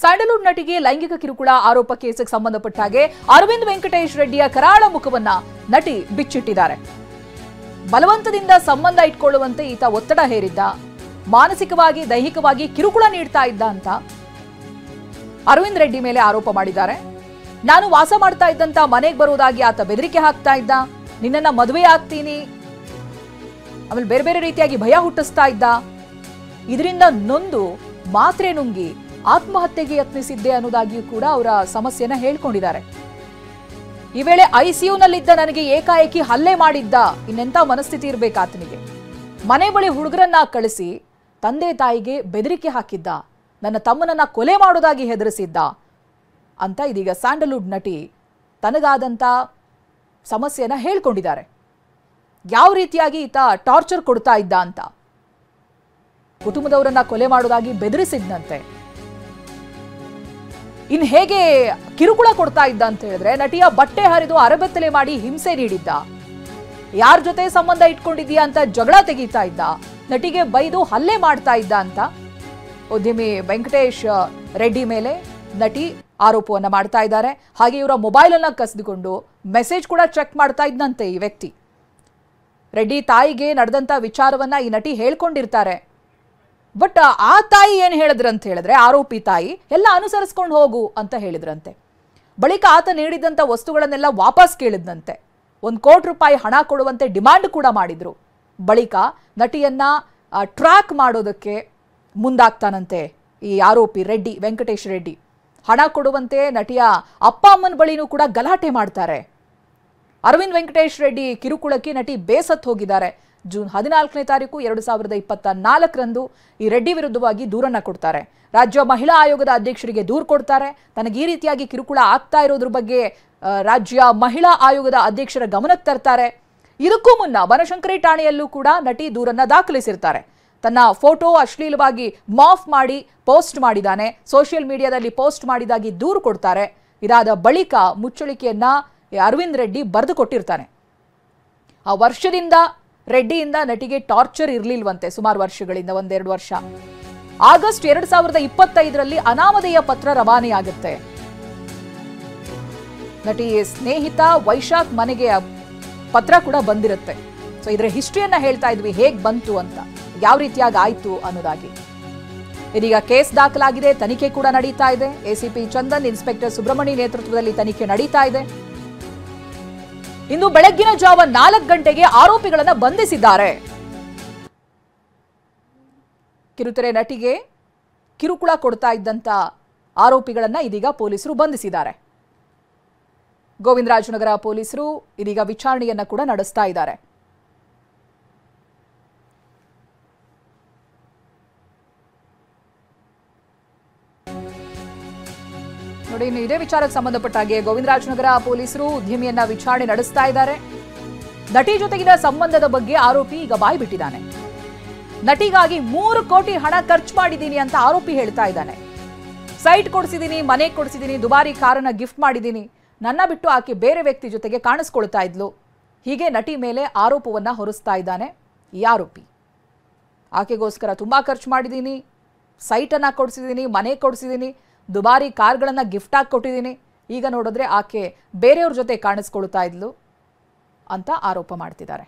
Sandalwood ನಟಿಗೆ ಲೈಂಗಿಕ ಕಿರುಕುಳ ಆರೋಪ ಕೇಸಿಗೆ ಸಂಬಂಧಪಟ್ಟ ಹಾಗೆ ಅರವಿಂದ್ ವೆಂಕಟೇಶ್ ರೆಡ್ಡಿಯ ಕರಾಳ ಮುಖವನ್ನ ನಟಿ ಬಿಚ್ಚಿಟ್ಟಿದ್ದಾರೆ. ಬಲವಂತದಿಂದ ಸಂಬಂಧ ಇಟ್ಕೊಳ್ಳುವಂತೆ ಈತ ಒತ್ತಡ ಹೇರಿದ್ದ, ಮಾನಸಿಕವಾಗಿ ದೈಹಿಕವಾಗಿ ಕಿರುಕುಳ ನೀಡ್ತಾ ಇದ್ದ ಅಂತ ಅರವಿಂದ್ ರೆಡ್ಡಿ ಮೇಲೆ ಆರೋಪ ಮಾಡಿದ್ದಾರೆ. ನಾನು ವಾಸ ಮಾಡ್ತಾ ಇದ್ದಂತ ಮನೆಗೆ ಬರುವುದಾಗಿ ಆತ ಬೆದರಿಕೆ ಹಾಕ್ತಾ ಇದ್ದ, ನಿನ್ನನ್ನ ಮದುವೆ ಆಗ್ತೀನಿ, ಆಮೇಲೆ ಬೇರೆ ಬೇರೆ ರೀತಿಯಾಗಿ ಭಯ ಹುಟ್ಟಿಸ್ತಾ ಇದ್ದ. ಇದರಿಂದ ನೊಂದು ಮಾತ್ರೆ ನುಂಗಿ ಆತ್ಮಹತ್ಯೆಗೆ ಯತ್ನಿಸಿದ್ದೆ ಅನ್ನೋದಾಗಿಯೂ ಕೂಡ ಅವರ ಸಮಸ್ಯೆನ ಹೇಳ್ಕೊಂಡಿದ್ದಾರೆ. ಈ ವೇಳೆ ಐಸಿಯುನಲ್ಲಿದ್ದ ನನಗೆ ಏಕಾಏಕಿ ಹಲ್ಲೆ ಮಾಡಿದ್ದ, ಇನ್ನೆಂತ ಮನಸ್ಥಿತಿ ಇರಬೇಕು ಆತನಿಗೆ. ಮನೆ ಬಳಿ ಹುಡುಗರನ್ನ ಕಳಿಸಿ ತಂದೆ ತಾಯಿಗೆ ಬೆದರಿಕೆ ಹಾಕಿದ್ದ, ನನ್ನ ತಮ್ಮನನ್ನ ಕೊಲೆ ಮಾಡೋದಾಗಿ ಹೆದರಿಸಿದ್ದ ಅಂತ ಇದೀಗ ಸ್ಯಾಂಡಲ್ವುಡ್ ನಟಿ ತನಗಾದಂಥ ಸಮಸ್ಯೆನ ಹೇಳ್ಕೊಂಡಿದ್ದಾರೆ. ಯಾವ ರೀತಿಯಾಗಿ ಈತ ಟಾರ್ಚರ್ ಕೊಡ್ತಾ ಇದ್ದ ಅಂತ, ಕುಟುಂಬದವರನ್ನ ಕೊಲೆ ಮಾಡೋದಾಗಿ ಬೆದರಿಸಿದ್ನಂತೆ. ಇನ್ ಹೇಗೆ ಕಿರುಕುಳ ಕೊಡ್ತಾ ಇದ್ದ ಅಂತ ಹೇಳಿದ್ರೆ, ನಟಿಯ ಬಟ್ಟೆ ಹರಿದು ಅರಬೆತ್ತಲೆ ಮಾಡಿ ಹಿಂಸೆ ನೀಡಿದ್ದ, ಯಾರ ಜೊತೆ ಸಂಬಂಧ ಇಟ್ಕೊಂಡಿದ್ಯಾ ಅಂತ ಜಗಳ ತೆಗೀತಾ ಇದ್ದ, ನಟಿಗೆ ಬೈದು ಹಲ್ಲೆ ಮಾಡ್ತಾ ಇದ್ದ ಅಂತ ಉದ್ಯಮಿ ವೆಂಕಟೇಶ್ ರೆಡ್ಡಿ ಮೇಲೆ ನಟಿ ಆರೋಪವನ್ನ ಮಾಡ್ತಾ ಇದ್ದಾರೆ. ಹಾಗೆ ಇವರ ಮೊಬೈಲ್ ಅನ್ನ ಕಸಿದುಕೊಂಡು ಮೆಸೇಜ್ ಕೂಡ ಚೆಕ್ ಮಾಡ್ತಾ ಇದ್ದಂತೆ ಈ ವ್ಯಕ್ತಿ. ರೆಡ್ಡಿ ತಾಯಿಗೆ ನಡೆದಂತ ವಿಚಾರವನ್ನ ಈ ನಟಿ ಹೇಳ್ಕೊಂಡಿರ್ತಾರೆ. ಬಟ್ ಆ ತಾಯಿ ಏನ್ ಹೇಳಿದ್ರಂತ ಹೇಳಿದ್ರೆ, ಆರೋಪಿ ತಾಯಿ ಎಲ್ಲ ಅನುಸರಿಸ್ಕೊಂಡು ಹೋಗು ಅಂತ ಹೇಳಿದ್ರಂತೆ. ಬಳಿಕ ಆತ ನೀಡಿದಂತ ವಸ್ತುಗಳನ್ನೆಲ್ಲ ವಾಪಸ್ ಕೇಳಿದ್ನಂತೆ. 1 ಕೋಟಿ ರೂಪಾಯಿ ಹಣ ಕೊಡುವಂತೆ ಡಿಮಾಂಡ್ ಕೂಡ ಮಾಡಿದ್ರು. ಬಳಿಕ ನಟಿಯನ್ನ ಟ್ರ್ಯಾಕ್ ಮಾಡೋದಕ್ಕೆ ಮುಂದಾಗ್ತಾನಂತೆ ಈ ಆರೋಪಿ ರೆಡ್ಡಿ, ವೆಂಕಟೇಶ್ ರೆಡ್ಡಿ. ಹಣ ಕೊಡುವಂತೆ ನಟಿಯ ಅಪ್ಪ ಅಮ್ಮನ ಬಳಿನೂ ಕೂಡ ಗಲಾಟೆ ಮಾಡ್ತಾರೆ. ಅರವಿಂದ್ ವೆಂಕಟೇಶ್ ರೆಡ್ಡಿ ಕಿರುಕುಳಕ್ಕೆ ನಟಿ ಬೇಸತ್ತು ಹೋಗಿದ್ದಾರೆ. ಜೂನ್ 14ನೇ ತಾರೀಕು 2024ರಂದು ಈ ರೆಡ್ಡಿ ವಿರುದ್ಧವಾಗಿ ದೂರನ್ನ ಕೊಡ್ತಾರೆ. ರಾಜ್ಯ ಮಹಿಳಾ ಆಯೋಗದ ಅಧ್ಯಕ್ಷರಿಗೆ ದೂರು ಕೊಡ್ತಾರೆ. ತನಗೆ ಈ ರೀತಿಯಾಗಿ ಕಿರುಕುಳ ಆಗ್ತಾ ಇರೋದ್ರ ಬಗ್ಗೆ ರಾಜ್ಯ ಮಹಿಳಾ ಆಯೋಗದ ಅಧ್ಯಕ್ಷರ ಗಮನಕ್ಕೆ ತರ್ತಾರೆ. ಇದಕ್ಕೂ ಮುನ್ನ ಬನಶಂಕರಿ ಠಾಣೆಯಲ್ಲೂ ಕೂಡ ನಟಿ ದೂರನ್ನ ದಾಖಲಿಸಿರ್ತಾರೆ. ತನ್ನ ಫೋಟೋ ಅಶ್ಲೀಲವಾಗಿ ಮಾಫ್ ಮಾಡಿ ಪೋಸ್ಟ್ ಮಾಡಿದ್ದಾನೆ, ಸೋಷಿಯಲ್ ಮೀಡಿಯಾದಲ್ಲಿ ಪೋಸ್ಟ್ ಮಾಡಿದಾಗಿ ದೂರು ಕೊಡ್ತಾರೆ. ಇದಾದ ಬಳಿಕ ಮುಚ್ಚಳಿಕೆಯನ್ನ ಅರವಿಂದ್ ರೆಡ್ಡಿ ಬರೆದು ಕೊಟ್ಟಿರ್ತಾನೆ. ಆ ವರ್ಷದಿಂದ ರೆಡ್ಡಿಯಿಂದ ನಟಿಗೆ ಟಾರ್ಚರ್ ಇರಲಿಲ್ವಂತೆ, ಸುಮಾರು ವರ್ಷಗಳಿಂದ 1-2 ವರ್ಷ. ಆಗಸ್ಟ್ 2025ರಲ್ಲಿ ಅನಾಮಧೇಯ ಪತ್ರ ರವಾನೆಯಾಗುತ್ತೆ. ನಟಿ ಸ್ನೇಹಿತ ವೈಶಾಖ್ ಮನೆಗೆ ಪತ್ರ ಕೂಡ ಬಂದಿರುತ್ತೆ. ಸೊ ಇದರ ಹಿಸ್ಟ್ರಿಯನ್ನ ಹೇಳ್ತಾ ಇದ್ವಿ, ಹೇಗ್ ಬಂತು ಅಂತ, ಯಾವ ರೀತಿಯಾಗಿ ಆಯ್ತು ಅನ್ನೋದಾಗಿ. ಇದೀಗ ಕೇಸ್ ದಾಖಲಾಗಿದೆ, ತನಿಖೆ ಕೂಡ ನಡೀತಾ ಇದೆ. ಎಸಿಪಿ ಚಂದನ್, ಇನ್ಸ್ಪೆಕ್ಟರ್ ಸುಬ್ರಹ್ಮಣಿ ನೇತೃತ್ವದಲ್ಲಿ ತನಿಖೆ ನಡೀತಾ ಇದೆ. ಇಂದು ಬೆಳಗ್ಗಿನ ಜಾವ 4 ಗಂಟೆಗೆ ಆರೋಪಿಗಳನ್ನ ಬಂಧಿಸಿದ್ದಾರೆ. ಕಿರುತೆರೆ ನಟಿಗೆ ಕಿರುಕುಳ ಕೊಡ್ತಾ ಇದ್ದಂತ ಆರೋಪಿಗಳನ್ನ ಇದೀಗ ಪೊಲೀಸರು ಬಂಧಿಸಿದ್ದಾರೆ. ಗೋವಿಂದರಾಜನಗರ ಪೊಲೀಸರು ಇದೀಗ ವಿಚಾರಣೆಯನ್ನ ಕೂಡ ನಡೆಸ್ತಾ ಇದ್ದಾರೆ. ನೋಡಿ, ಇನ್ನು ಇದೇ ವಿಚಾರಕ್ಕೆ ಸಂಬಂಧಪಟ್ಟ ಹಾಗೆ ಗೋವಿಂದರಾಜನಗರ ಪೊಲೀಸರು ಉದ್ಯಮಿಯನ್ನ ವಿಚಾರಣೆ ನಡೆಸ್ತಾ ಇದ್ದಾರೆ. ನಟಿ ಜೊತೆಗಿನ ಸಂಬಂಧದ ಬಗ್ಗೆ ಆರೋಪಿ ಈಗ ಬಾಯಿ ಬಿಟ್ಟಿದ್ದಾನೆ. ನಟಿಗಾಗಿ 3 ಕೋಟಿ ಹಣ ಖರ್ಚು ಮಾಡಿದ್ದೀನಿ ಅಂತ ಆರೋಪಿ ಹೇಳ್ತಾ ಇದ್ದಾನೆ. ಸೈಟ್ ಕೊಡಿಸಿದ್ದೀನಿ, ಮನೆ ಕೊಡಿಸಿದ್ದೀನಿ, ದುಬಾರಿ ಕಾರನ್ನ ಗಿಫ್ಟ್ ಮಾಡಿದ್ದೀನಿ, ನನ್ನ ಬಿಟ್ಟು ಆಕೆ ಬೇರೆ ವ್ಯಕ್ತಿ ಜೊತೆಗೆ ಕಾಣಿಸ್ಕೊಳ್ತಾ ಇದ್ಲು, ಹೀಗೆ ನಟಿ ಮೇಲೆ ಆರೋಪವನ್ನ ಹೊರಿಸ್ತಾ ಇದ್ದಾನೆ ಈ ಆರೋಪಿ. ಆಕೆಗೋಸ್ಕರ ತುಂಬಾ ಖರ್ಚು ಮಾಡಿದ್ದೀನಿ, ಸೈಟನ್ನ ಕೊಡಿಸಿದ್ದೀನಿ, ಮನೆ ಕೊಡಿಸಿದ್ದೀನಿ, ದುಬಾರಿ ಕಾರ್ಗಳನ್ನ ಗಿಫ್ಟ್ ಆಗಿ ಕೊಟ್ಟಿದ್ದೀನಿ, ಈಗ ನೋಡಿದ್ರೆ ಆಕೆ ಬೇರೆಯವ್ರ ಜೊತೆ ಕಾಣಿಸ್ಕೊಳ್ತಾ ಇದ್ಲು ಅಂತ ಆರೋಪ ಮಾಡ್ತಿದ್ದಾರೆ.